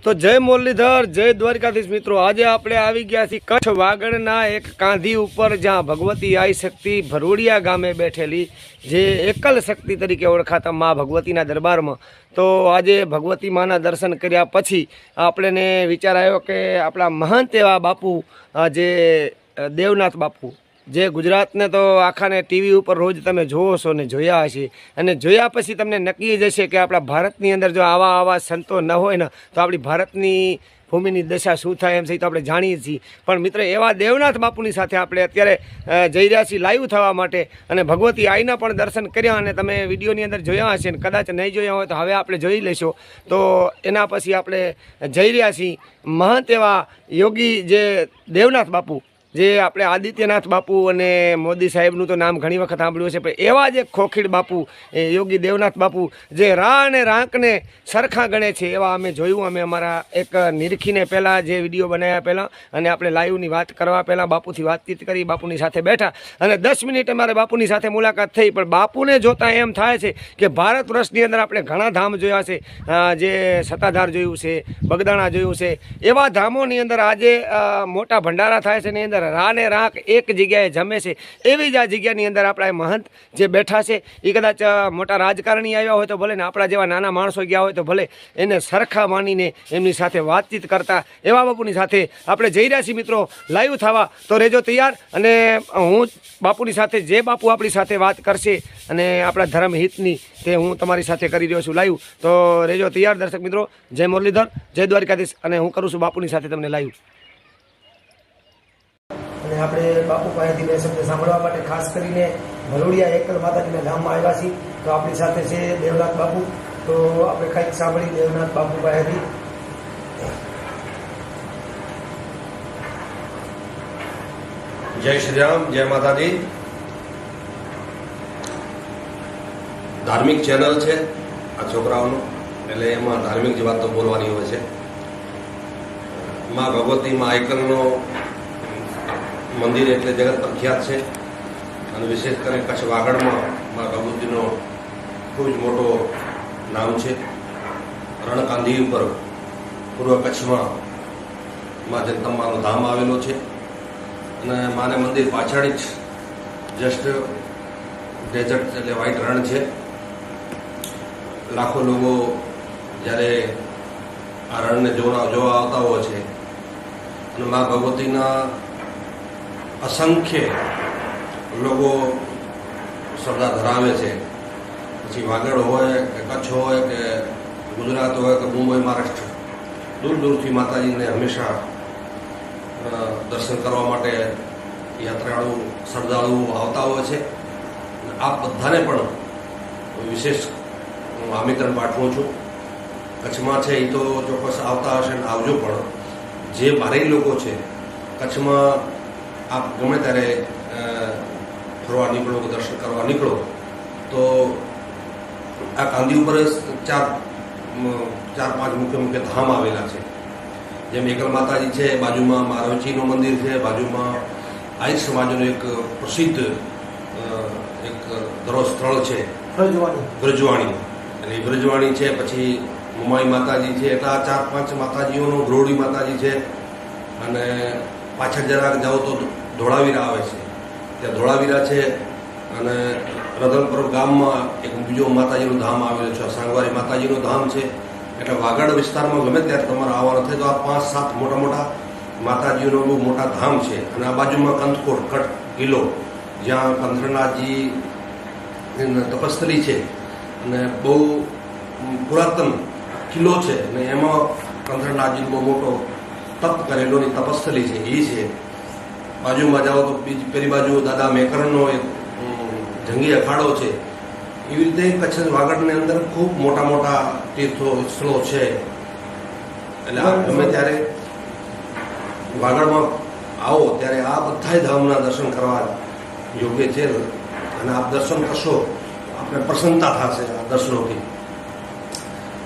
તો જય મુરલીધર, જય દ્વારકાધીશ મિત્રો। આજે આપણે આવી ગયા છીએ કચ્છ વાગડના એક કાંધી ઉપર, જ્યાં ભગવતી આઈ શક્તિ ભરોડિયા ગામે બેઠેલી, જે એકલ શક્તિ તરીકે ઓળખાતા મા ભગવતીના દરબારમાં। તો આજે ભગવતી માના દર્શન કર્યા પછી આપણને વિચાર આવ્યો કે આપણા મહંત એવા બાપુ, જે દેવનાથ બાપુ, જે ગુજરાતને તો આખાને ટીવી ઉપર રોજ તમે જોવો છો ને જોયા હશે, અને જોયા પછી તમને નક્કી જશે કે આપણા ભારતની અંદર જો આવા સંતો ન હોય ને તો આપણી ભારતની ભૂમિની દશા શું થાય એમ છે તો આપણે જાણીએ છીએ। પણ મિત્ર, એવા દેવનાથ બાપુની સાથે આપણે અત્યારે જઈ રહ્યા છીએ લાઈવ થવા માટે, અને ભગવતી આઈના પણ દર્શન કર્યા, અને તમે વિડીયોની અંદર જોયા હશે ને કદાચ નહીં જોયા હોય તો હવે આપણે જોઈ લેશો। તો એના પછી આપણે જઈ રહ્યા છીએ મહંત એવા યોગી જે દેવનાથ બાપુ, જે આપણે આદિત્યનાથ બાપુ અને મોદી સાહેબનું તો નામ ઘણી વખત સાંભળ્યું છે, પણ એવા જે ખોખીડ બાપુ યોગી દેવનાથ બાપુ, જે રા અને રાંકને સરખા ગણે છે, એવા અમે જોયું। અમે અમારા એક નિરખીને પહેલાં જે વિડીયો બનાવ્યા પહેલાં, અને આપણે લાઈવની વાત કરવા પહેલાં બાપુથી વાતચીત કરી, બાપુની સાથે બેઠા, અને 10 મિનિટ અમારે બાપુની સાથે મુલાકાત થઈ। પણ બાપુને જોતાં એમ થાય છે કે ભારત વર્ષની અંદર આપણે ઘણા ધામ જોયા છે, જે સત્તાધાર જોયું છે, બગદાણા જોયું છે, એવા ધામોની અંદર આજે મોટા ભંડારા થાય છે, એની અંદર રા ને રાંક એક જગ્યાએ જમે છે। એવી જ આ જગ્યાની અંદર આપણા મહંત જે બેઠા છે, એ કદાચ મોટા રાજકારણી આવ્યા હોય તો ભલે, ને આપણા જેવા નાના માણસો ગયા હોય તો ભલે, એને સરખા માનીને એમની સાથે વાતચીત કરતા એવા બાપુની સાથે આપણે જઈ રહ્યા છીએ મિત્રો લાઈવ થવા। તો રહેજો તૈયાર, અને હું બાપુની સાથે, જે બાપુ આપણી સાથે વાત કરશે અને આપણા ધર્મ હિતની, તે હું તમારી સાથે કરી રહ્યો છું લાઈવ। તો રહેજો તૈયાર દર્શક મિત્રો। જય મુરલીધર, જય દ્વારકાધીશ, અને હું કરું છું બાપુની સાથે તમને લાઈવ। અને આપણે બાપુ પાસેથી બે શબ્દ સાંભળવા માટે ખાસ કરીને ભરોડિયા એકલ માતાજીના ધામમાં આવ્યા છીએ। તો આપણી સાથે છે દેવનાથ બાપુ, તો આપણે કંઈક સાંભળી દેવનાથ બાપુ પાસેથી। જય શ્રી રામ, જય માતાજી। ધાર્મિક ચેનલ છે આ છોકરાઓનું, એટલે એમાં ધાર્મિક જ વાત તો બોલવાની હોય છે। માં ભગવતી માં આઈકલનો મંદિર એટલે જગત પ્રખ્યાત છે, અને વિશેષ કરીને કચ્છ વાગડમાં માં ભગવતીનો ખૂબ જ મોટો નામ છે। રણકાંધી ઉપર પૂર્વ કચ્છમાં માં જગદંબાનું ધામ આવેલો છે, અને માને મંદિર પાછળ જ જસ્ટ ડેઝર્ટ એટલે વ્હાઈટ રણ છે। લાખો લોકો જ્યારે આ રણને જોવા આવતા હોય છે, અને મા ભગવતીના અસંખ્ય લોકો શ્રદ્ધા ધરાવે છે। પછી વાગડ હોય કે કચ્છ હોય કે ગુજરાત હોય કે મુંબઈ, મહારાષ્ટ્ર, દૂર દૂરથી માતાજીને હંમેશા દર્શન કરવા માટે શ્રદ્ધાળુઓ આવતા હોય છે। આપ બધાને પણ વિશેષ હું આમંત્રણ પાઠવું છું। કચ્છમાં છે એ તો ચોક્કસ આવતા હશે ને આવજો, પણ જે બારેય લોકો છે કચ્છમાં, આપ ગમે ત્યારે ફરવા નીકળો કે દર્શન કરવા નીકળો તો આ કાંધી ઉપર ચાર પાંચ મુખ્ય ધામ આવેલા છે। જેમ એકલ માતાજી છે, બાજુમાં મારવચીનું મંદિર છે, બાજુમાં આહિર સમાજનું એક પ્રસિદ્ધ એક ધરો સ્થળ છે બ્રજવાણી, એટલે એ બ્રજવાણી છે। પછી મુમાઈ માતાજી છે, એટલે આ 4-5 માતાજીઓનું ગ્રોડી માતાજી છે। અને પાછળ જરાક જાઓ તો ધોળાવીરા આવે છે, ત્યાં ધોળાવીરા છે। અને રતનપુર ગામમાં એક બીજો માતાજીનું ધામ આવેલું છે, સાંગવારી માતાજીનું ધામ છે। એટલે વાગડ વિસ્તારમાં ગમે ત્યારે તમારે આવવાનું થાય તો આ 5-7 મોટા મોટા માતાજીઓનું બહુ મોટા ધામ છે। અને આ બાજુમાં કંથકોટ કટ કિલ્લો, જ્યાં કંથરનાથજી તપસ્થલી છે, અને બહુ પુરાતન કિલ્લો છે, અને એમાં કંથરનાથજીનો બહુ મોટો તપ કરેલોની તપસ્થલી છે એ છે। બાજુમાં જાઓ તો પેલી બાજુ દાદા મેકરણનો એક જંગી અખાડો છે। એવી રીતે કચ્છ વાગડની અંદર ખૂબ મોટા મોટા તીર્થો સ્થળો છે। એટલે આપ ગમે ત્યારે વાગડમાં આવો ત્યારે આ બધા ધામના દર્શન કરવા યોગ્ય છે, અને આપ દર્શન કરશો આપણે પ્રસન્નતા થશે આ દર્શનોથી।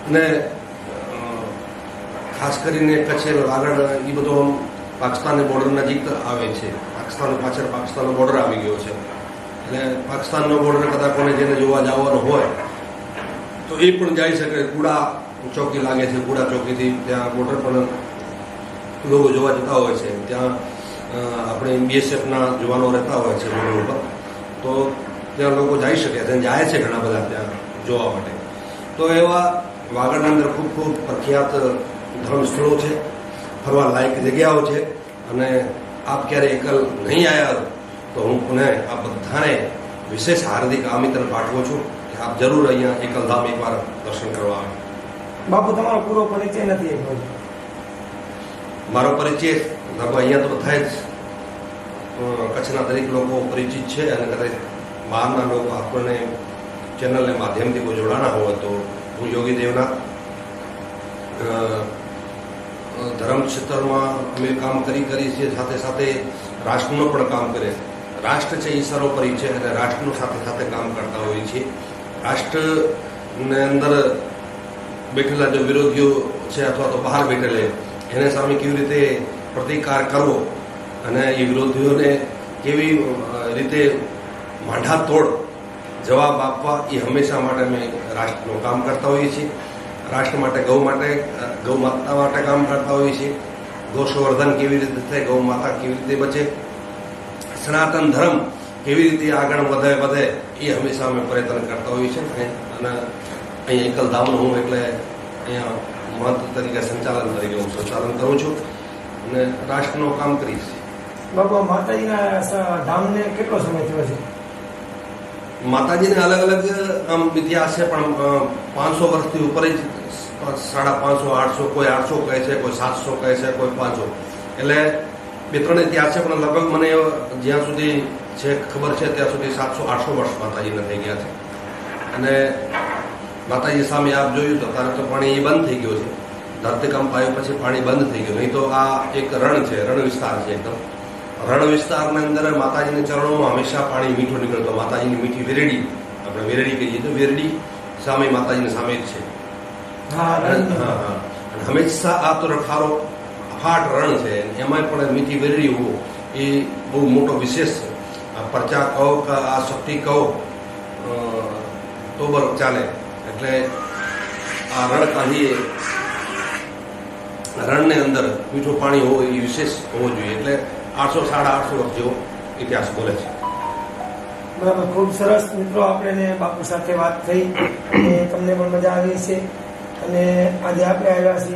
અને ખાસ કરીને કચ્છ વાગડ એ બધો પાકિસ્તાનની બોર્ડર નજીક આવે છે। પાકિસ્તાન પાછળ પાકિસ્તાનનો બોર્ડર આવી ગયો છે, એટલે પાકિસ્તાનનો બોર્ડર કદાચ કોને જેને જોવા જવાનો હોય તો એ પણ જઈ શકે। કુડા ચોકી લાગે છે, કુડા ચોકીથી ત્યાં બોર્ડર પણ લોકો જોવા જતા હોય છે. ત્યાં આપણે બીએસએફના જવાનો રહેતા હોય છે બોર્ડર ઉપર, તો ત્યાં લોકો જઈ શકે છે, જાય છે ઘણા બધા ત્યાં જોવા માટે. તો એવા વાગડના અંદર ખૂબ ખૂબ પ્રખ્યાત ધર્મ સ્થળો છે, ફરવા લાયક જગ્યાઓ છે. અને આપ ક્યારે એકલ નહીં આવ્યા તો હું પુનઃ આ બધાને વિશેષ હાર્દિક આમંત્રણ પાઠવું છું કે આપ જરૂર અહીંયા એકલધામ એકવાર દર્શન કરવા આવે. બાપુ તમારો પૂરો પરિચય નથી એકલો. મારો પરિચય લગભગ અહીંયા તો બધા જ કચ્છના દરેક લોકો પરિચિત છે, અને કદાચ બહારના લોકો આપણને ચેનલને માધ્યમથી કોઈ જોડાના હોય તો હું યોગી દેવનાથ ધર્મ ક્ષેત્રમાં અમે કામ કરી છીએ, સાથે સાથે રાષ્ટ્રનું પણ કામ કરે. રાષ્ટ્ર છે એ સર્વોપરી છે, અને રાષ્ટ્રનું સાથે સાથે કામ કરતા હોઈએ છીએ. રાષ્ટ્રને અંદર બેઠેલા જે વિરોધીઓ છે અથવા તો બહાર બેઠેલે એને સામે કેવી રીતે પ્રતિકાર કરવો અને એ વિરોધીઓને કેવી રીતે માંઢા તોડ જવાબ આપવા, એ હંમેશા માટે અમે રાષ્ટ્રનું કામ કરતા હોઈએ છીએ. રાષ્ટ્ર માટે ગૌ માતા માટે કામ કરતા હોઈએ છીએ. ગૌસંવર્ધન કેવી રીતે થાય, ગૌ માતા કેવી રીતે બચે, સનાતન ધર્મ કેવી રીતે આગળ વધે એ હંમેશા અમે પ્રયત્ન કરતા હોઈએ છીએ. અને અહીંયા એકલધામનું હું એટલે અહીંયા મહંત તરીકે હું સંચાલન કરું છું અને રાષ્ટ્રનું કામ કરીશ. બાપુ માતાજીના ધામને કેટલો સમય થયો છે? માતાજીને અલગ અલગ આમ ઇતિહાસ છે, પણ 500 વર્ષથી ઉપર જ 550, 800, કોઈ 800 કહે છે, કોઈ 700 કહે છે, કોઈ 500. એટલે 2-3 ઇતિહાસ છે, પણ લગભગ મને જ્યાં સુધી છે ખબર છે ત્યાં સુધી 700-800 વર્ષ માતાજીને થઈ ગયા છે. અને માતાજી સામે આપ જોયું તો ત્યારે તો પાણી બંધ થઈ ગયું છે. ધરતીકંપ આવ્યો પછી પાણી બંધ થઈ ગયું. નહીં તો આ એક રણ છે, રણ વિસ્તાર છે એકદમ. રણ વિસ્તારના અંદર માતાજીના ચરણોમાં હંમેશા પાણી મીઠું નીકળતો. માતાજીની મીઠી વેરડી, આપણે વેરડી કહીએ તો વેરડી સામે માતાજીની સામે જ છે. હંમેશા આ તો રખારો અફાટ રણ છે, એમાં પણ મીઠી વેરડી હોવો એ બહુ મોટો વિશેષ પરચા કહો કે આ શક્તિ કહો તો બરોબર ચાલે. એટલે આ રણ કાઢીએ, રણને અંદર મીઠું પાણી હોય એ વિશેષ હોવો જોઈએ. એટલે 800-850 વર્ષ જેવો ઇતિહાસ બોલે છે. બરાબર, ખૂબ સરસ. મિત્રો, આપણે બાપુ સાથે વાત થઈ અને તમને પણ મજા આવી છે. અને આજે આપણે આવ્યા છીએ